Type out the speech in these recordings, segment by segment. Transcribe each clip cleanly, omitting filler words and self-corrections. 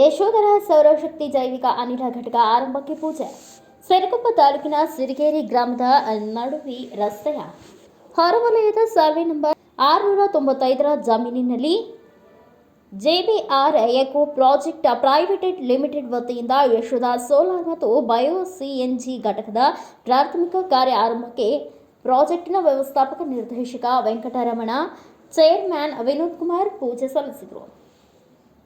ಯಶೋಧರ ಸೌರಶಕ್ತಿ ಜೈವಿಕ ಅನಿಲ ಘಟಕ ಆರಂಭಕ್ಕೆ ಪೂಜೆ. ಸಿರಗುಪ್ಪ ತಾಲೂಕಿನ ಸಿರಿಗೇರಿ ಗ್ರಾಮದ ನಡುವಿ ರಸ್ತೆಯ ಹೊರವಲಯದ ಸರ್ವೆ ನಂಬರ್ 695ರ ಜಮೀನಿನಲ್ಲಿ ಜೆಬಿಆರ್ ಎಕೋ ಪ್ರಾಜೆಕ್ಟ್ ಪ್ರೈವೇಟ್ ಲಿಮಿಟೆಡ್ ವತಿಯಿಂದ ಯಶೋಧ ಸೋಲಾರ್ ಮತ್ತು ಬಯೋ ಸಿಎನ್ಜಿ ಘಟಕದ ಪ್ರಾಥಮಿಕ ಕಾರ್ಯ ಆರಂಭಕ್ಕೆ ಪ್ರಾಜೆಕ್ಟ್ನ ವ್ಯವಸ್ಥಾಪಕ ನಿರ್ದೇಶಕ ವೆಂಕಟರಮಣ, ಚೇರ್ಮನ್ ವಿನೋದ್ ಕುಮಾರ್ ಪೂಜೆ ಸಲ್ಲಿಸಿದರು.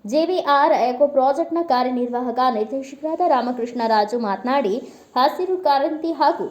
ಜೆಬಿಆರ್ ಎಕೋ ಪ್ರಾಜೆಕ್ಟ್ನ ಕಾರ್ಯನಿರ್ವಾಹಕ ನಿರ್ದೇಶಕರಾದ ರಾಮಕೃಷ್ಣ ರಾಜು ಮಾತನಾಡಿ, ಹಸಿರು ಕ್ರಾಂತಿ ಹಾಗೂ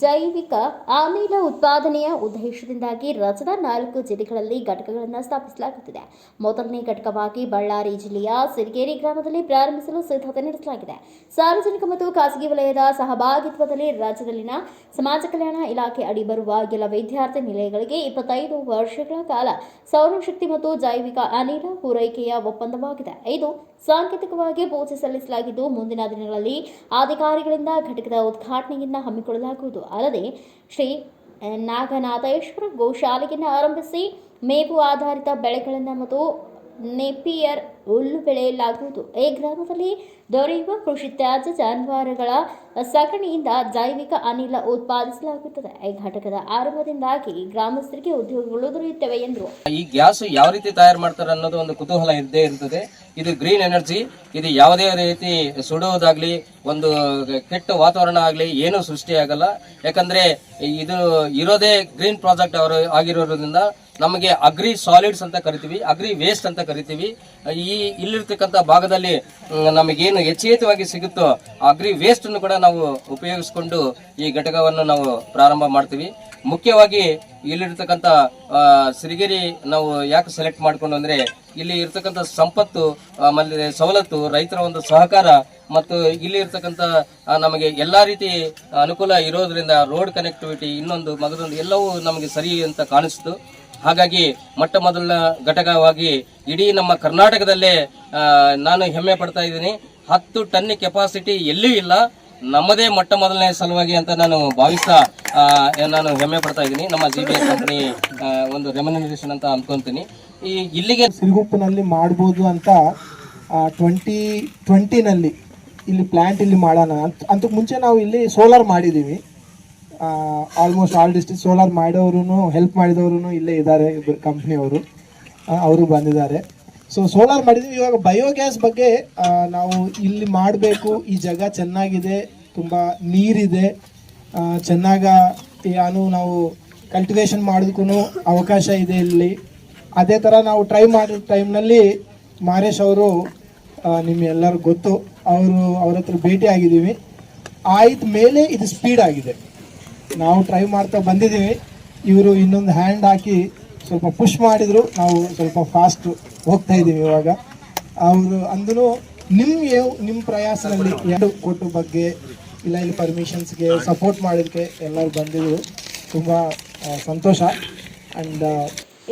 ಜೈವಿಕ ಅನಿಲ ಉತ್ಪಾದನೆಯ ಉದ್ದೇಶದಿಂದಾಗಿ ರಾಜ್ಯದ 4 ಜಿಲ್ಲೆಗಳಲ್ಲಿ ಘಟಕಗಳನ್ನು ಸ್ಥಾಪಿಸಲಾಗುತ್ತಿದೆ. ಮೊದಲನೇ ಘಟಕವಾಗಿ ಬಳ್ಳಾರಿ ಜಿಲ್ಲೆಯ ಸಿರಿಗೇರಿ ಗ್ರಾಮದಲ್ಲಿ ಪ್ರಾರಂಭಿಸಲು ಸಿದ್ಧತೆ ನಡೆಸಲಾಗಿದೆ. ಸಾರ್ವಜನಿಕ ಮತ್ತು ಖಾಸಗಿ ವಲಯದ ಸಹಭಾಗಿತ್ವದಲ್ಲಿ ರಾಜ್ಯದಲ್ಲಿನ ಸಮಾಜ ಕಲ್ಯಾಣ ಇಲಾಖೆ ಅಡಿ ಬರುವ ಎಲ್ಲ ವಿದ್ಯಾರ್ಥಿ ನಿಲಯಗಳಿಗೆ 25 ವರ್ಷಗಳ ಕಾಲ ಸೌರಶಕ್ತಿ ಮತ್ತು ಜೈವಿಕ ಅನಿಲ ಪೂರೈಕೆಯ ಒಪ್ಪಂದವಾಗಿದೆ. ಇದು ಸಾಂಕೇತಿಕವಾಗಿ ಪೂಜೆ ಸಲ್ಲಿಸಲಾಗಿದ್ದು, ಮುಂದಿನ ದಿನಗಳಲ್ಲಿ ಅಧಿಕಾರಿಗಳಿಂದ ಘಟಕದ ಉದ್ಘಾಟನೆಯನ್ನು ಹಮ್ಮಿಕೊಳ್ಳಲಾಗುವುದು. ಅಲ್ಲದೆ ಶ್ರೀ ನಾಗನಾಥೇಶ್ವರ ಗೋಶಾಲೆಯನ್ನು ಆರಂಭಿಸಿ ಮೇವು ಆಧಾರಿತ ಬೆಳೆಗಳನ್ನು ಮತ್ತು ನೆಪಿಯರ್ ಹುಲ್ಲು ಬೆಳೆಯಲಾಗುವುದು. ಈ ಗ್ರಾಮದಲ್ಲಿ ದೊರೆಯುವ ಕೃಷಿ ತ್ಯಾಜ್ಯ ಜಾನುವಾರುಗಳ ಸಗಣಿಯಿಂದ ಜೈವಿಕ ಅನಿಲ ಉತ್ಪಾದಿಸಲಾಗುತ್ತದೆ. ಈ ಘಟಕದ ಆರಂಭದಿಂದಾಗಿ ಗ್ರಾಮಸ್ಥರಿಗೆ ಉದ್ಯೋಗಗಳು ದೊರೆಯುತ್ತವೆ ಎಂದರು. ಈ ಗ್ಯಾಸ್ ಯಾವ ರೀತಿ ತಯಾರು ಮಾಡ್ತಾರೆ ಅನ್ನೋದು ಒಂದು ಕುತೂಹಲ ಇದ್ದೇ ಇರ್ತದೆ. ಇದು ಗ್ರೀನ್ ಎನರ್ಜಿ. ಇದು ಯಾವುದೇ ರೀತಿ ಸುಡುವುದಾಗ್ಲಿ, ಒಂದು ಕೆಟ್ಟ ವಾತಾವರಣ ಆಗಲಿ ಏನೂ ಸೃಷ್ಟಿಯಾಗಲ್ಲ. ಯಾಕಂದ್ರೆ ಇದು ಇರೋದೇ ಗ್ರೀನ್ ಪ್ರಾಜೆಕ್ಟ್ ಅವರು ಆಗಿರೋದ್ರಿಂದ ನಮಗೆ ಅಗ್ರಿ ಸಾಲಿಡ್ಸ್ ಅಂತ ಕರಿತೀವಿ, ಅಗ್ರಿ ವೇಸ್ಟ್ ಅಂತ ಕರಿತೀವಿ. ಈ ಇಲ್ಲಿರ್ತಕ್ಕಂಥ ಭಾಗದಲ್ಲಿ ನಮಗೇನು ಹೆಚ್ಚೇತವಾಗಿ ಸಿಗುತ್ತೋ ಅಗ್ರಿ ವೇಸ್ಟ್ ಅನ್ನು ಕೂಡ ನಾವು ಉಪಯೋಗಿಸಿಕೊಂಡು ಈ ಘಟಕವನ್ನು ನಾವು ಪ್ರಾರಂಭ ಮಾಡ್ತೀವಿ. ಮುಖ್ಯವಾಗಿ ಇಲ್ಲಿರ್ತಕ್ಕಂಥ ಸಿರಿಗೇರಿ ನಾವು ಯಾಕೆ ಸೆಲೆಕ್ಟ್ ಮಾಡ್ಕೊಂಡು ಅಂದ್ರೆ ಇಲ್ಲಿ ಇರ್ತಕ್ಕಂಥ ಸಂಪತ್ತು, ಆಮೇಲೆ ಸವಲತ್ತು, ರೈತರ ಒಂದು ಸಹಕಾರ ಮತ್ತು ಇಲ್ಲಿ ಇರ್ತಕ್ಕಂಥ ನಮಗೆ ಎಲ್ಲಾ ರೀತಿ ಅನುಕೂಲ ಇರೋದ್ರಿಂದ ರೋಡ್ ಕನೆಕ್ಟಿವಿಟಿ ಇನ್ನೊಂದು ಮಗದೊಂದು ಎಲ್ಲವೂ ನಮಗೆ ಸರಿ ಅಂತ ಕಾಣಿಸ್ತು. ಹಾಗಾಗಿ ಮೊಟ್ಟ ಮೊದಲ ಘಟಕವಾಗಿ ಇಡೀ ನಮ್ಮ ಕರ್ನಾಟಕದಲ್ಲೇ ನಾನು ಹೆಮ್ಮೆ ಪಡ್ತಾ ಇದ್ದೀನಿ. 10 ಟನ್ ಕೆಪಾಸಿಟಿ ಎಲ್ಲೂ ಇಲ್ಲ, ನಮ್ಮದೇ ಮೊಟ್ಟ ಮೊದಲನೇ ಸಲುವಾಗಿ ಅಂತ ನಾನು ಭಾವಿಸ್ತಾ ನಾನು ಹೆಮ್ಮೆ ಪಡ್ತಾ ಇದ್ದೀನಿ. ನಮ್ಮ ಜಿಬಿಎಸ್ ಕಂಪನಿ ಒಂದು ರೆಮ್ಯುನರೇಷನ್ ಅಂತ ಅನ್ಕೊಂತೀನಿ. ಈ ಇಲ್ಲಿಗೆ ಸಿರುಗುಪ್ಪನಲ್ಲಿ ಮಾಡ್ಬೋದು ಅಂತ 2020ನಲ್ಲಿ ಇಲ್ಲಿ ಪ್ಲಾಂಟ್ ಇಲ್ಲಿ ಮಾಡೋಣ ಅಂತ ಮುಂಚೆ ನಾವು ಇಲ್ಲಿ ಸೋಲಾರ್ ಮಾಡಿದ್ದೀವಿ. ಆಲ್ಮೋಸ್ಟ್ ಆಲ್ ಡಿಸ್ಟ್ರಿಕ್ಟ್ ಸೋಲಾರ್ ಮಾಡೋರು ಹೆಲ್ಪ್ ಮಾಡಿದವರು ಇಲ್ಲೇ ಇದ್ದಾರೆ, ಕಂಪ್ನಿಯವರು ಅವರು ಬಂದಿದ್ದಾರೆ. ಸೊ ಸೋಲಾರ್ ಮಾಡಿದ್ವಿ. ಇವಾಗ ಬಯೋಗ್ಯಾಸ್ ಬಗ್ಗೆ ನಾವು ಇಲ್ಲಿ ಮಾಡಬೇಕು. ಈ ಜಾಗ ಚೆನ್ನಾಗಿದೆ, ತುಂಬ ನೀರಿದೆ, ಚೆನ್ನಾಗ ನಾವು ಕಲ್ಟಿವೇಶನ್ ಮಾಡೋದಕ್ಕೂ ಅವಕಾಶ ಇದೆ ಇಲ್ಲಿ. ಅದೇ ಥರ ನಾವು ಟ್ರೈ ಮಾಡಿದ ಟೈಮ್ನಲ್ಲಿ ಮಾರೇಶ್ ಅವರು ನಿಮ್ಮೆಲ್ಲರೂ ಗೊತ್ತು, ಅವ್ರ ಹತ್ರ ಭೇಟಿ ಆಗಿದ್ದೀವಿ. ಆಯ್ತ ಮೇಲೆ ಇದು ಸ್ಪೀಡ್ ಆಗಿದೆ. ನಾವು ಟ್ರೈ ಮಾಡ್ತಾ ಬಂದಿದ್ದೀವಿ. ಇವರು ಇನ್ನೊಂದು ಹ್ಯಾಂಡ್ ಹಾಕಿ ಸ್ವಲ್ಪ ಪುಷ್ ಮಾಡಿದ್ರು, ನಾವು ಸ್ವಲ್ಪ ಫಾಸ್ಟ್ ಹೋಗ್ತಾ ಇದ್ದೀವಿ ಇವಾಗ. ಅವರು ಅಂದೂ ನಿಮ್ಮ ಪ್ರಯಾಸದಲ್ಲಿ 2 ಕೋಟಿ ಬಗ್ಗೆ ಇಲ್ಲ ಇಲ್ಲಿ ಪರ್ಮಿಷನ್ಸ್ಗೆ ಸಪೋರ್ಟ್ ಮಾಡೋದಕ್ಕೆ ಎಲ್ಲರೂ ಬಂದಿದ್ರು. ತುಂಬ ಸಂತೋಷ. ಆ್ಯಂಡ್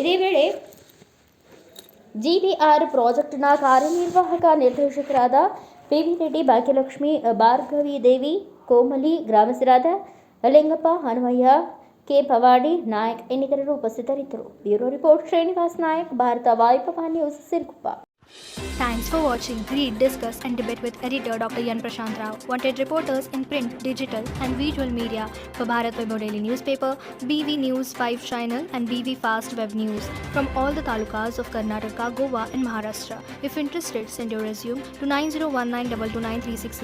ಇದೇ ವೇಳೆ ಜಿಬಿಆರ್ ಪ್ರಾಜೆಕ್ಟ್ನ ಕಾರ್ಯನಿರ್ವಾಹಕ ನಿರ್ದೇಶಕರಾದ ಪಿವಿ ರೆಡ್ಡಿ, ಭಾಗ್ಯಲಕ್ಷ್ಮಿ, ಭಾರ್ಗವಿ ದೇವಿ, ಕೋಮಲಿ, ಗ್ರಾಮಸ್ಥರಾದ ಲಿಂಗಪ್ಪ, ಹನುಮಯ್ಯ, ಕೆ ಪವಾಡಿ ನಾಯಕ್ ಇನ್ನಿತರರು ಉಪಸ್ಥಿತರಿದ್ದರು. ಬ್ಯೂರೋ ರಿಪೋರ್ಟ್ ಶ್ರೀನಿವಾಸ್ ನಾಯಕ್, ಭಾರತ ವೈಭವ news, Siruguppa. Thanks for watching. Read, discuss and debate with editor Dr. Yan Prashant Rao. Wanted reporters in print, digital and visual media for Bharat Vaibhav Daily Newspaper, BV News 5 Channel and BV Fast Web News from all the talukas of Karnataka, Goa and Maharashtra. If interested, send your resume to 9019229369.